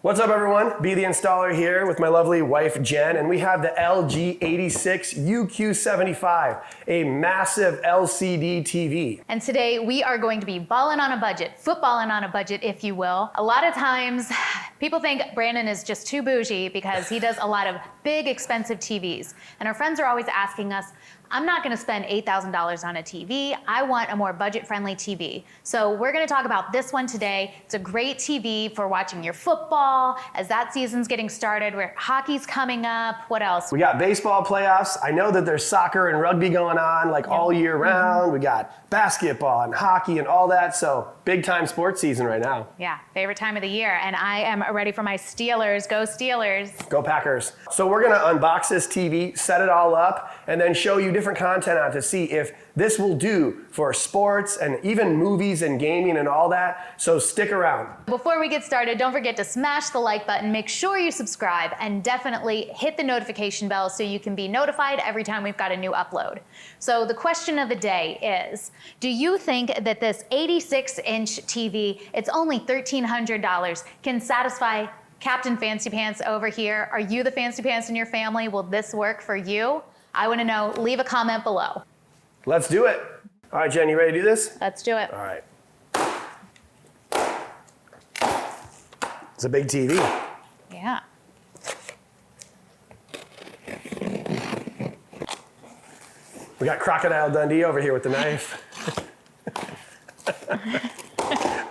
What's up everyone? Be the Installer here with my lovely wife Jen, and we have the LG 86 UQ75, a massive LCD TV. And today we are going to be balling on a budget, footballing on a budget if you will. A lot of times people think Brandon is just too bougie because he does a lot of big expensive TVs. And our friends are always asking us, I'm not gonna spend $8,000 on a TV. I want a more budget-friendly TV. So we're gonna talk about this one today. It's a great TV for watching your football as that season's getting started, where hockey's coming up. What else? We got baseball playoffs. I know that there's soccer and rugby going on like all year round. We got basketball and hockey and all that. So big time sports season right now. Yeah, favorite time of the year. And I am ready for my Steelers. Go Steelers. Go Packers. So we're gonna unbox this TV, set it all up, and then show you different content on to see if this will do for sports and even movies and gaming and all that. So stick around. Before we get started, don't forget to smash the like button, make sure you subscribe, and definitely hit the notification bell so you can be notified every time we've got a new upload. So the question of the day is, do you think that this 86-inch TV, it's only $1,300, can satisfy Captain Fancy Pants over here? Are you the Fancy Pants in your family? Will this work for you? I want to know. Leave a comment below. Let's do it. All right, Jen, you ready to do this? Let's do it. All right. It's a big TV. Yeah. We got Crocodile Dundee over here with the knife.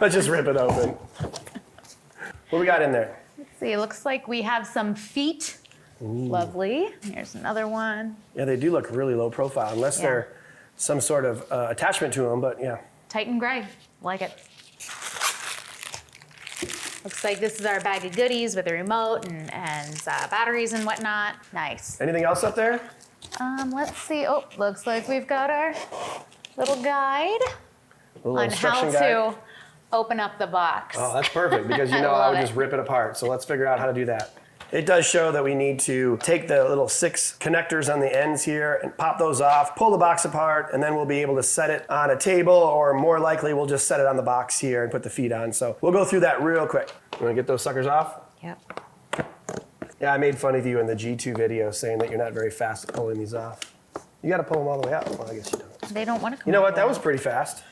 Let's just rip it open. What we got in there? Let's see. It looks like we have some feet. Ooh. Lovely. Here's another one. Yeah, they do look really low profile, unless they're some sort of attachment to them, but yeah. Titan gray. Like it. Looks like this is our bag of goodies with a remote and batteries and whatnot. Nice. Anything else up there? Let's see. Oh, looks like we've got our little guide on how to open up the box. Oh, that's perfect, because you know I would just rip it apart. So let's figure out how to do that. It does show that we need to take the little 6 connectors on the ends here and pop those off, pull the box apart, and then we'll be able to set it on a table, or more likely we'll just set it on the box here and put the feet on. So we'll go through that real quick. You wanna get those suckers off? Yep. Yeah, I made fun of you in the G2 video saying that you're not very fast at pulling these off. You gotta pull them all the way out. Well, I guess you don't. They don't want to come. You know what, that was pretty fast.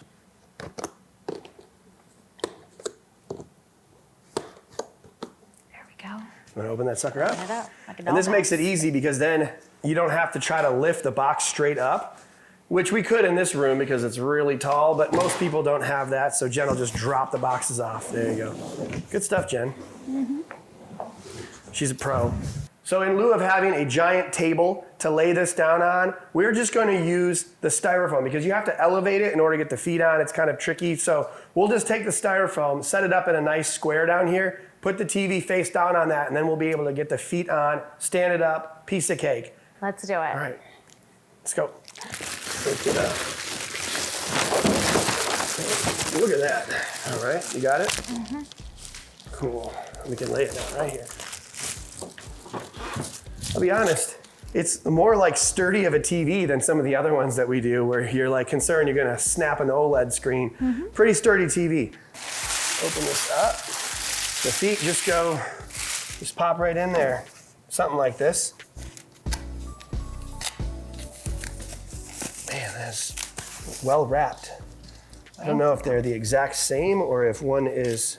I'm gonna open that sucker up. And this makes it easy because then you don't have to try to lift the box straight up, which we could in this room because it's really tall, but most people don't have that, so Jen will just drop the boxes off. There you go. Good stuff, Jen. She's a pro. So in lieu of having a giant table to lay this down on, we're just gonna use the styrofoam because you have to elevate it in order to get the feet on. It's kind of tricky, so we'll just take the styrofoam, set it up in a nice square down here, put the TV face down on that, and then we'll be able to get the feet on, stand it up, piece of cake. Let's do it. All right, let's go. Lift it up. Look at that. All right, you got it? Cool. We can lay it down right here. I'll be honest, it's more like sturdy of a TV than some of the other ones that we do where you're like concerned you're gonna snap an OLED screen. Pretty sturdy TV. Open this up. The feet just pop right in there. Something like this. Man, that's well wrapped. I don't know if they're the exact same or if one is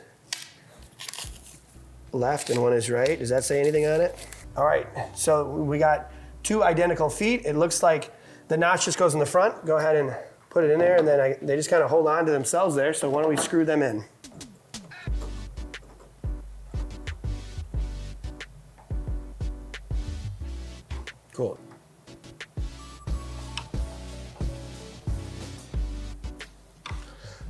left and one is right. Does that say anything on it? All right, so we got 2 identical feet. It looks like the notch just goes in the front. Go ahead and put it in there, and then they just kind of hold on to themselves there. So why don't we screw them in? Cool.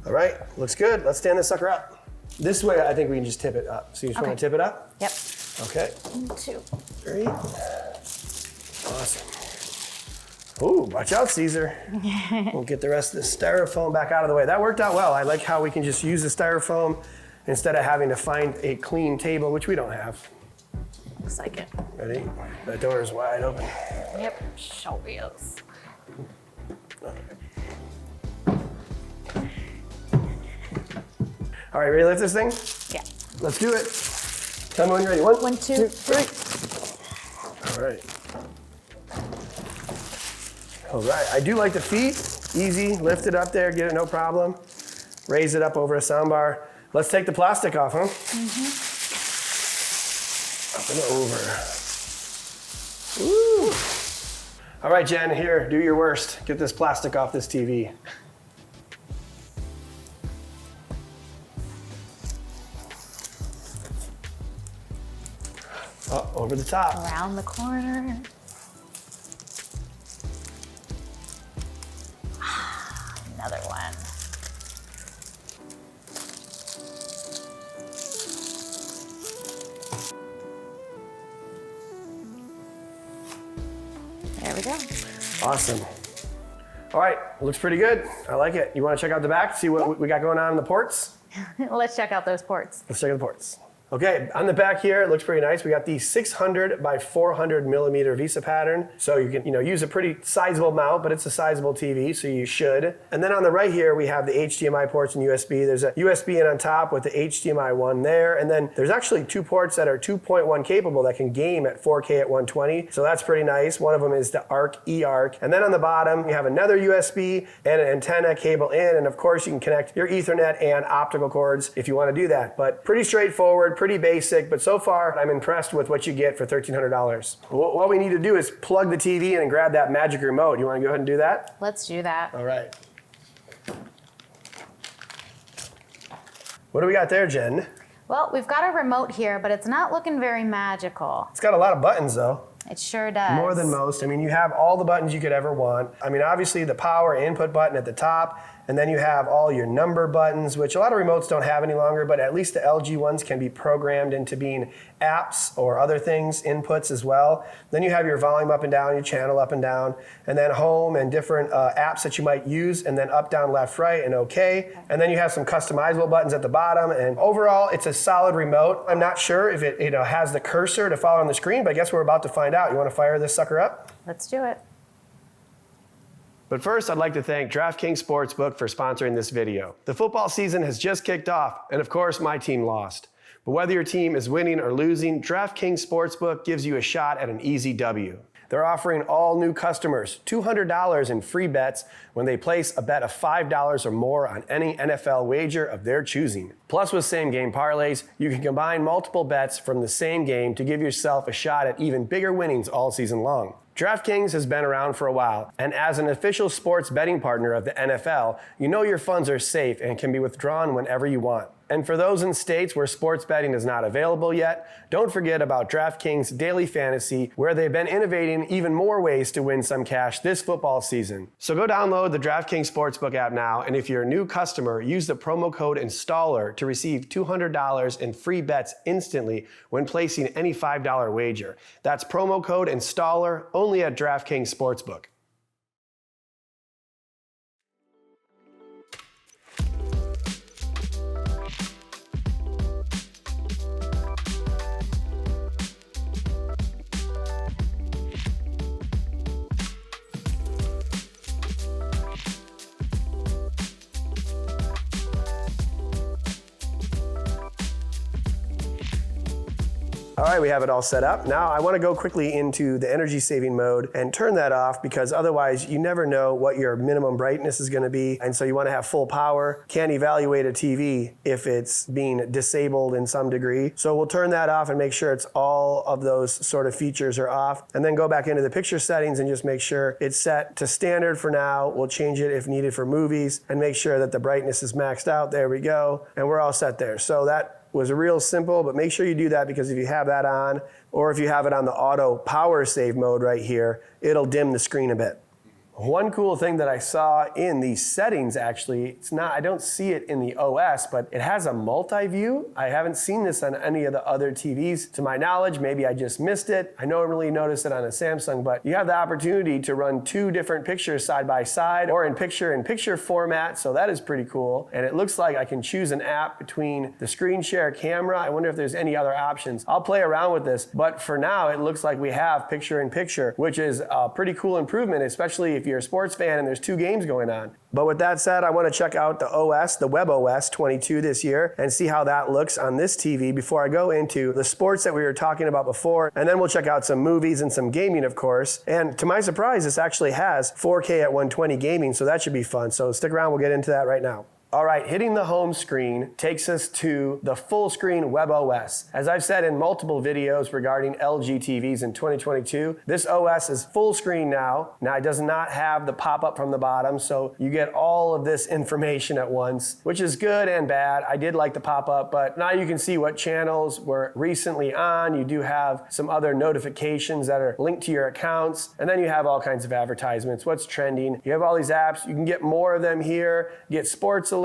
All right, looks good. Let's stand this sucker up. This way, I think we can just tip it up. So you just want to tip it up? Yep. Okay. 1, 2, 3. Awesome. Ooh, watch out, Caesar. We'll get the rest of the styrofoam back out of the way. That worked out well. I like how we can just use the styrofoam instead of having to find a clean table, which we don't have. Looks like it. Ready? The door is wide open. Yep, sure is. All right, ready to lift this thing? Yeah. Let's do it. Tell me when you're ready. One, One, two, three. All right. All right, I do like the feet. Easy, lift it up there, get it no problem. Raise it up over a soundbar. Let's take the plastic off, huh? Up and over. Woo. All right, Jen, here, do your worst. Get this plastic off this TV. Oh, over the top. around the corner. Another one. There we go. Awesome. All right, looks pretty good. I like it. You want to check out the back, see what we got going on in the ports? Let's check out those ports. Let's check out the ports. Okay, on the back here, it looks pretty nice. We got the 600 by 400 millimeter VESA pattern. So you can use a pretty sizable mount, but it's a sizable TV, so you should. And then on the right here, we have the HDMI ports and USB. There's a USB in on top with the HDMI 1 there. And then there's actually 2 ports that are 2.1 capable that can game at 4K at 120. So that's pretty nice. One of them is the ARC eARC. And then on the bottom, you have another USB and an antenna cable in. And of course, you can connect your Ethernet and optical cords if you want to do that. But pretty straightforward, pretty basic, but so far I'm impressed with what you get for $1,300. What we need to do is plug the TV in and grab that magic remote. You want to go ahead and do that? Let's do that. All right. What do we got there, Jen? Well, we've got a remote here, but it's not looking very magical. It's got a lot of buttons though. It sure does. More than most. I mean, you have all the buttons you could ever want. I mean, obviously the power input button at the top, and then you have all your number buttons, which a lot of remotes don't have any longer, but at least the LG ones can be programmed into being apps or other things, inputs as well. Then you have your volume up and down, your channel up and down, and then home and different apps that you might use, and then up, down, left, right, and okay. And then you have some customizable buttons at the bottom, and overall, it's a solid remote. I'm not sure if it has the cursor to follow on the screen, but I guess we're about to find out. You want to fire this sucker up? Let's do it. But first, I'd like to thank DraftKings Sportsbook for sponsoring this video. The football season has just kicked off, and of course, my team lost. But whether your team is winning or losing, DraftKings Sportsbook gives you a shot at an easy W. They're offering all new customers $200 in free bets when they place a bet of $5 or more on any NFL wager of their choosing. Plus, with same-game parlays, you can combine multiple bets from the same game to give yourself a shot at even bigger winnings all season long. DraftKings has been around for a while, and as an official sports betting partner of the NFL, you know your funds are safe and can be withdrawn whenever you want. And for those in states where sports betting is not available yet, don't forget about DraftKings Daily Fantasy, where they've been innovating even more ways to win some cash this football season. So go download the DraftKings Sportsbook app now, and if you're a new customer, use the promo code INSTALLER to receive $200 in free bets instantly when placing any $5 wager. That's promo code INSTALLER only at DraftKings Sportsbook. All right, we have it all set up. Now I want to go quickly into the energy saving mode and turn that off, because otherwise you never know what your minimum brightness is going to be. And so you want to have full power. Can't evaluate a TV if it's being disabled in some degree. So we'll turn that off and make sure it's all of those sort of features are off. And then go back into the picture settings and just make sure it's set to standard for now. We'll change it if needed for movies and make sure that the brightness is maxed out. There we go. And we're all set there. So that was real simple, but make sure you do that, because if you have that on, or if you have it on the auto power save mode right here, it'll dim the screen a bit. One cool thing that I saw in the settings, actually, I don't see it in the OS, but it has a multi-view. I haven't seen this on any of the other TVs to my knowledge. Maybe I just missed it. I don't really notice it on a Samsung, but you have the opportunity to run 2 different pictures side by side or in picture format, so that is pretty cool. And it looks like I can choose an app between the screen share camera. I wonder if there's any other options. I'll play around with this, but for now, it looks like we have picture in picture, which is a pretty cool improvement, especially if if you're a sports fan and there's 2 games going on. But with that said, I want to check out the OS, the WebOS 22 this year, and see how that looks on this TV before I go into the sports that we were talking about before. And then we'll check out some movies and some gaming, of course. And to my surprise, this actually has 4K at 120 gaming, so that should be fun. So stick around, we'll get into that right now. All right, hitting the home screen takes us to the full screen WebOS. As I've said in multiple videos regarding LG TVs in 2022, this OS is full screen now. Now it does not have the pop-up from the bottom, so you get all of this information at once, which is good and bad. I did like the pop-up, but now you can see what channels were recently on. You do have some other notifications that are linked to your accounts, and then you have all kinds of advertisements, what's trending. You have all these apps. You can get more of them here, get sports alerts.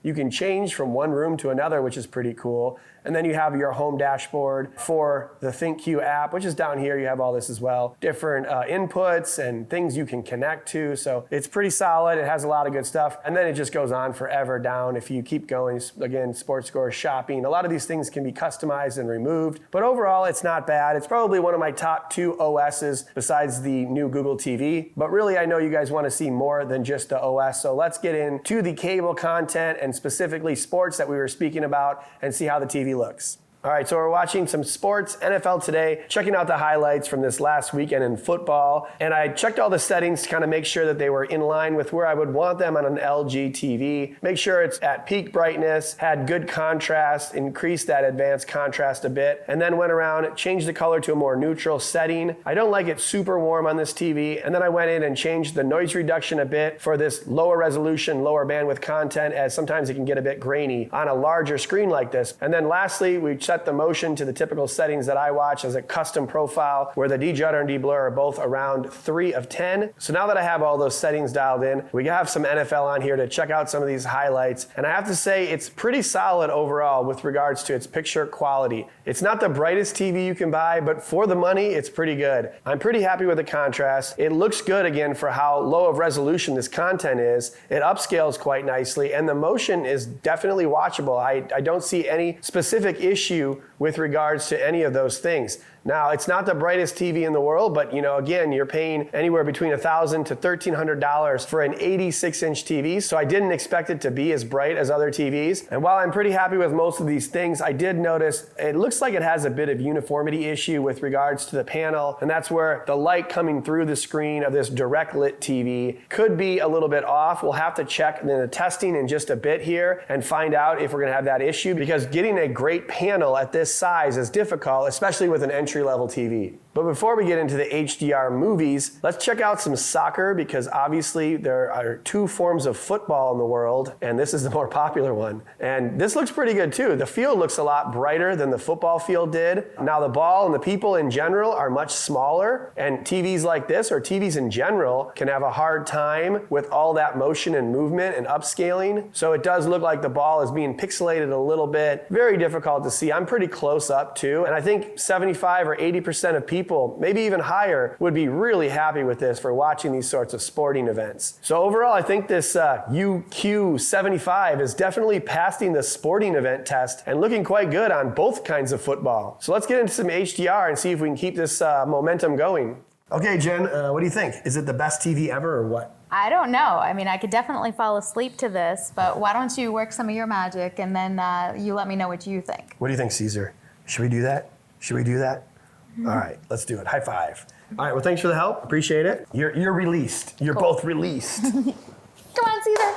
You can change from one room to another, which is pretty cool. And then you have your home dashboard for the ThinkQ app, which is down here. You have all this as well. Different inputs and things you can connect to. So it's pretty solid. It has a lot of good stuff. And then it just goes on forever down if you keep going. Again, sports score, shopping. A lot of these things can be customized and removed. But overall, it's not bad. It's probably one of my top 2 OSs besides the new Google TV. But really, I know you guys want to see more than just the OS. So let's get into the cable content and specifically sports that we were speaking about and see how the TV looks. All right, so we're watching some sports, NFL today, checking out the highlights from this last weekend in football. And I checked all the settings to kind of make sure that they were in line with where I would want them on an LG TV. Make sure it's at peak brightness, had good contrast, increased that advanced contrast a bit, and then went around, changed the color to a more neutral setting. I don't like it super warm on this TV. And then I went in and changed the noise reduction a bit for this lower resolution, lower bandwidth content, as sometimes it can get a bit grainy on a larger screen like this. And then lastly, we set the motion to the typical settings that I watch as a custom profile where the de-judder and de-blur are both around 3 of 10. So now that I have all those settings dialed in, we have some NFL on here to check out some of these highlights. And I have to say it's pretty solid overall with regards to its picture quality. It's not the brightest TV you can buy, but for the money, it's pretty good. I'm pretty happy with the contrast. It looks good again for how low of resolution this content is. It upscales quite nicely, and the motion is definitely watchable. I don't see any specific issue with regards to any of those things. Now, it's not the brightest TV in the world, but again, you're paying anywhere between $1,000 to $1,300 for an 86-inch TV, so I didn't expect it to be as bright as other TVs. And while I'm pretty happy with most of these things, I did notice it looks like it has a bit of uniformity issue with regards to the panel, and that's where the light coming through the screen of this direct lit TV could be a little bit off. We'll have to check in the testing in just a bit here and find out if we're gonna have that issue, because getting a great panel at this size is difficult, especially with an entry-level TV. But before we get into the HDR movies, let's check out some soccer, because obviously there are 2 forms of football in the world, and this is the more popular one. And this looks pretty good too. The field looks a lot brighter than the football field did. Now the ball and the people in general are much smaller, and TVs like this, or TVs in general, can have a hard time with all that motion and movement and upscaling. So it does look like the ball is being pixelated a little bit. Very difficult to see. I'm pretty close up too, and I think 75 or 80% of people, maybe even higher, would be really happy with this for watching these sorts of sporting events. So overall, I think this UQ75 is definitely passing the sporting event test and looking quite good on both kinds of football. So let's get into some HDR and see if we can keep this momentum going. Okay, Jen, what do you think? Is it the best TV ever or what? I don't know. I mean, I could definitely fall asleep to this, but why don't you work some of your magic and then you let me know what you think. What do you think, Caesar? Should we do that? Should we do that? All right, let's do it. High five. All right, well, thanks for the help. Appreciate it. You're released. You're both released. Come on, Caesar.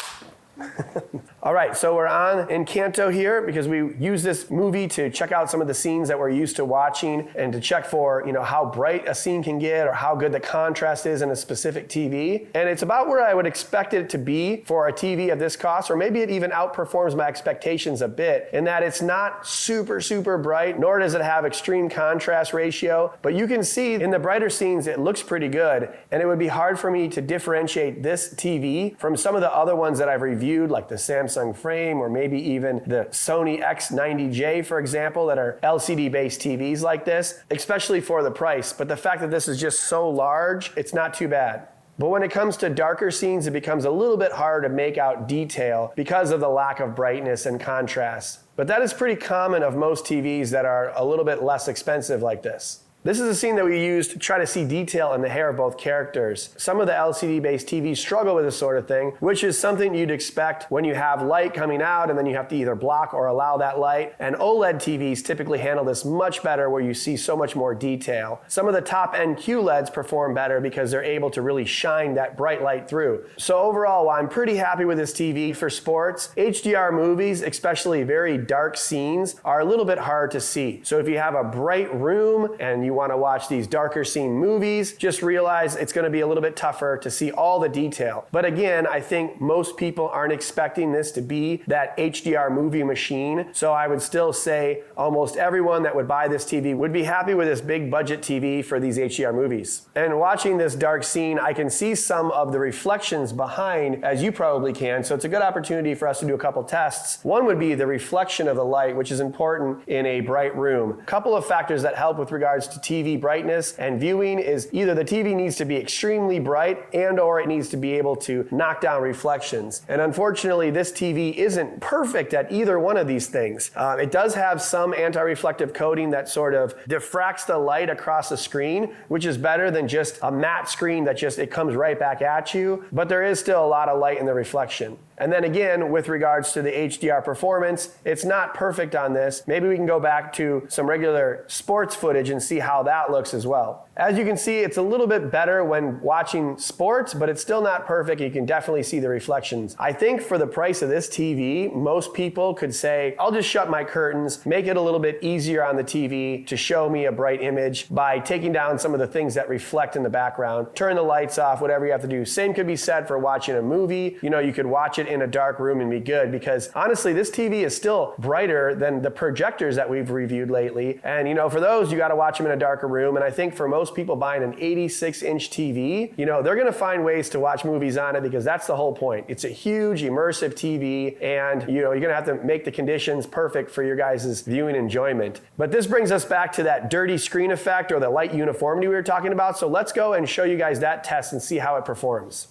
All right, so we're on Encanto here because we use this movie to check out some of the scenes that we're used to watching and to check for, how bright a scene can get or how good the contrast is in a specific TV. And it's about where I would expect it to be for a TV of this cost, or maybe it even outperforms my expectations a bit in that it's not super, super bright, nor does it have extreme contrast ratio. But you can see in the brighter scenes, it looks pretty good. And it would be hard for me to differentiate this TV from some of the other ones that I've reviewed, like the Samsung Frame, or maybe even the Sony X90J, for example, that are LCD-based TVs like this, especially for the price. But the fact that this is just so large, it's not too bad. But when it comes to darker scenes, it becomes a little bit hard to make out detail because of the lack of brightness and contrast. But that is pretty common of most TVs that are a little bit less expensive like this. This is a scene that we use to try to see detail in the hair of both characters. Some of the LCD-based TVs struggle with this sort of thing, which is something you'd expect when you have light coming out and then you have to either block or allow that light. And OLED TVs typically handle this much better where you see so much more detail. Some of the top-end QLEDs perform better because they're able to really shine that bright light through. So overall, while I'm pretty happy with this TV for sports, HDR movies, especially very dark scenes, are a little bit hard to see. So if you have a bright room and you want to watch these darker scene movies, just realize it's going to be a little bit tougher to see all the detail. But again, I think most people aren't expecting this to be that HDR movie machine. So I would still say almost everyone that would buy this TV would be happy with this big budget TV for these HDR movies. And watching this dark scene, I can see some of the reflections behind, as you probably can. So it's a good opportunity for us to do a couple tests. One would be the reflection of the light, which is important in a bright room. A couple of factors that help with regards to TV brightness and viewing is either the TV needs to be extremely bright and or it needs to be able to knock down reflections. And unfortunately, this TV isn't perfect at either one of these things. It does have some anti-reflective coating that sort of diffracts the light across the screen, which is better than just a matte screen that just, it comes right back at you. But there is still a lot of light in the reflection. And then again, with regards to the HDR performance, it's not perfect on this. Maybe we can go back to some regular sports footage and see how that looks as well. As you can see, it's a little bit better when watching sports, but it's still not perfect. You can definitely see the reflections. I think for the price of this TV, most people could say, I'll just shut my curtains, make it a little bit easier on the TV to show me a bright image by taking down some of the things that reflect in the background, turn the lights off, whatever you have to do. Same could be said for watching a movie. You know, you could watch it in a dark room and be good, because honestly, this TV is still brighter than the projectors that we've reviewed lately. And you know, for those, you got to watch them in a darker room. And I think for most people buying an 86-inch TV, you know, they're going to find ways to watch movies on it because that's the whole point. It's a huge immersive TV, and you know, you're going to have to make the conditions perfect for your guys' viewing enjoyment. But this brings us back to that dirty screen effect or the light uniformity we were talking about. So let's go and show you guys that test and see how it performs.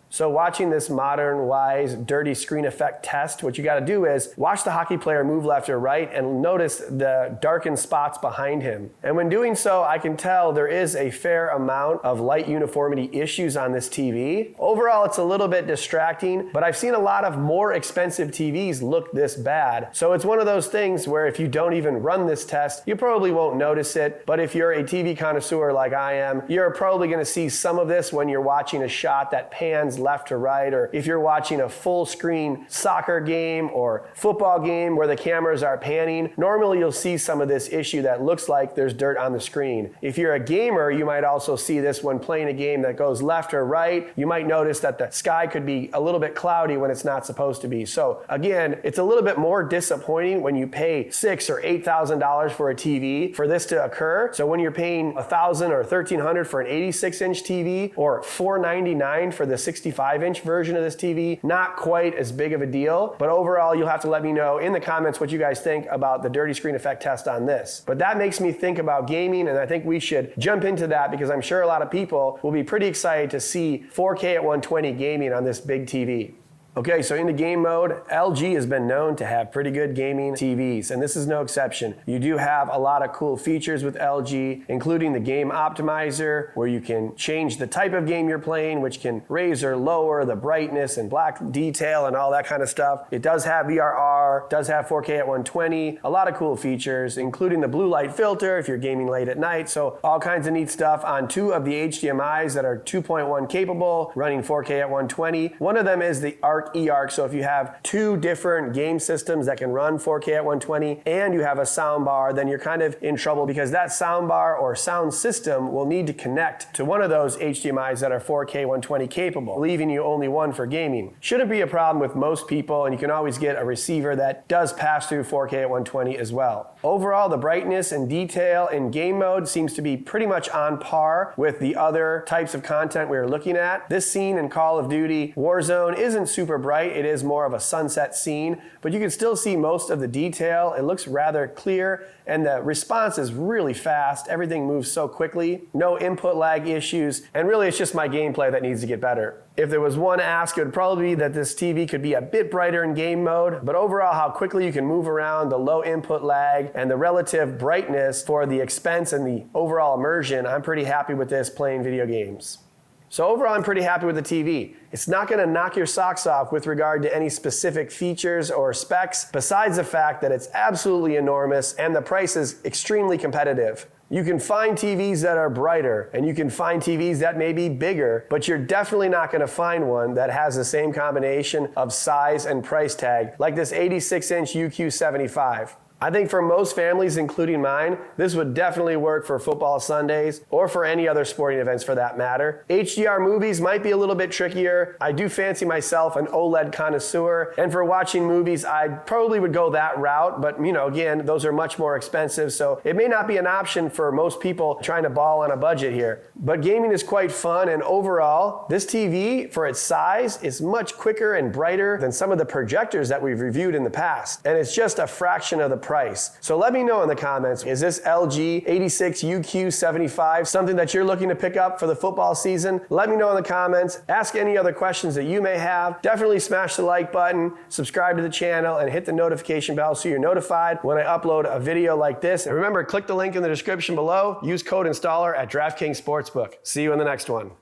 So watching this modern, wise, dirty screen effect test, what you got to do is watch the hockey player move left or right and notice the darkened spots behind him. And when doing so, I can tell there is a fair amount of light uniformity issues on this TV. Overall, it's a little bit distracting, but I've seen a lot of more expensive TVs look this bad. So it's one of those things where if you don't even run this test, you probably won't notice it. But if you're a TV connoisseur like I am, you're probably going to see some of this when you're watching a shot that pans left to right, or if you're watching a full screen soccer game or football game where the cameras are panning, normally you'll see some of this issue that looks like there's dirt on the screen. If you're a gamer, you might also see this when playing a game that goes left or right. You might notice that the sky could be a little bit cloudy when it's not supposed to be. So again, it's a little bit more disappointing when you pay $6,000 or $8,000 for a TV for this to occur. So when you're paying $1,000 or $1,300 for an 86-inch TV or $499 for the 65-inch version of this TV, not quite as big of a deal. But overall, you'll have to let me know in the comments what you guys think about the dirty screen effect test on this. But that makes me think about gaming, and I think we should jump into that because I'm sure a lot of people will be pretty excited to see 4K at 120 gaming on this big TV. Okay, so into game mode, LG has been known to have pretty good gaming TVs, and this is no exception. You do have a lot of cool features with LG, including the game optimizer, where you can change the type of game you're playing, which can raise or lower the brightness and black detail and all that kind of stuff. It does have VRR, does have 4K at 120, a lot of cool features, including the blue light filter if you're gaming late at night, so all kinds of neat stuff on 2 of the HDMIs that are 2.1 capable, running 4K at 120. One of them is the eARC, so if you have 2 different game systems that can run 4K at 120 and you have a sound bar, then you're kind of in trouble because that sound bar or sound system will need to connect to one of those HDMIs that are 4K 120 capable, leaving you only one for gaming. Shouldn't be a problem with most people, and you can always get a receiver that does pass through 4K at 120 as well. Overall, the brightness and detail in game mode seems to be pretty much on par with the other types of content we were looking at. This scene in Call of Duty Warzone isn't super bright. It is more of a sunset scene, but you can still see most of the detail. It looks rather clear, and the response is really fast. Everything moves so quickly. No input lag issues, and really it's just my gameplay that needs to get better. If there was one ask, it would probably be that this TV could be a bit brighter in game mode, but overall how quickly you can move around, the low input lag, and the relative brightness for the expense and the overall immersion, I'm pretty happy with this playing video games. So overall, I'm pretty happy with the TV. It's not going to knock your socks off with regard to any specific features or specs, besides the fact that it's absolutely enormous and the price is extremely competitive. You can find TVs that are brighter, and you can find TVs that may be bigger, but you're definitely not going to find one that has the same combination of size and price tag like this 86-inch UQ75. I think for most families, including mine, this would definitely work for football Sundays or for any other sporting events for that matter. HDR movies might be a little bit trickier. I do fancy myself an OLED connoisseur, and for watching movies, I probably would go that route, but again, those are much more expensive, so it may not be an option for most people trying to ball on a budget here. But gaming is quite fun, and overall, this TV, for its size, is much quicker and brighter than some of the projectors that we've reviewed in the past, and it's just a fraction of the price. So let me know in the comments, is this LG 86 UQ75 something that you're looking to pick up for the football season? Let me know in the comments. Ask any other questions that you may have. Definitely smash the like button, subscribe to the channel, and hit the notification bell so you're notified when I upload a video like this. And remember, click the link in the description below. Use code INSTALLER at DraftKings Sportsbook. See you in the next one.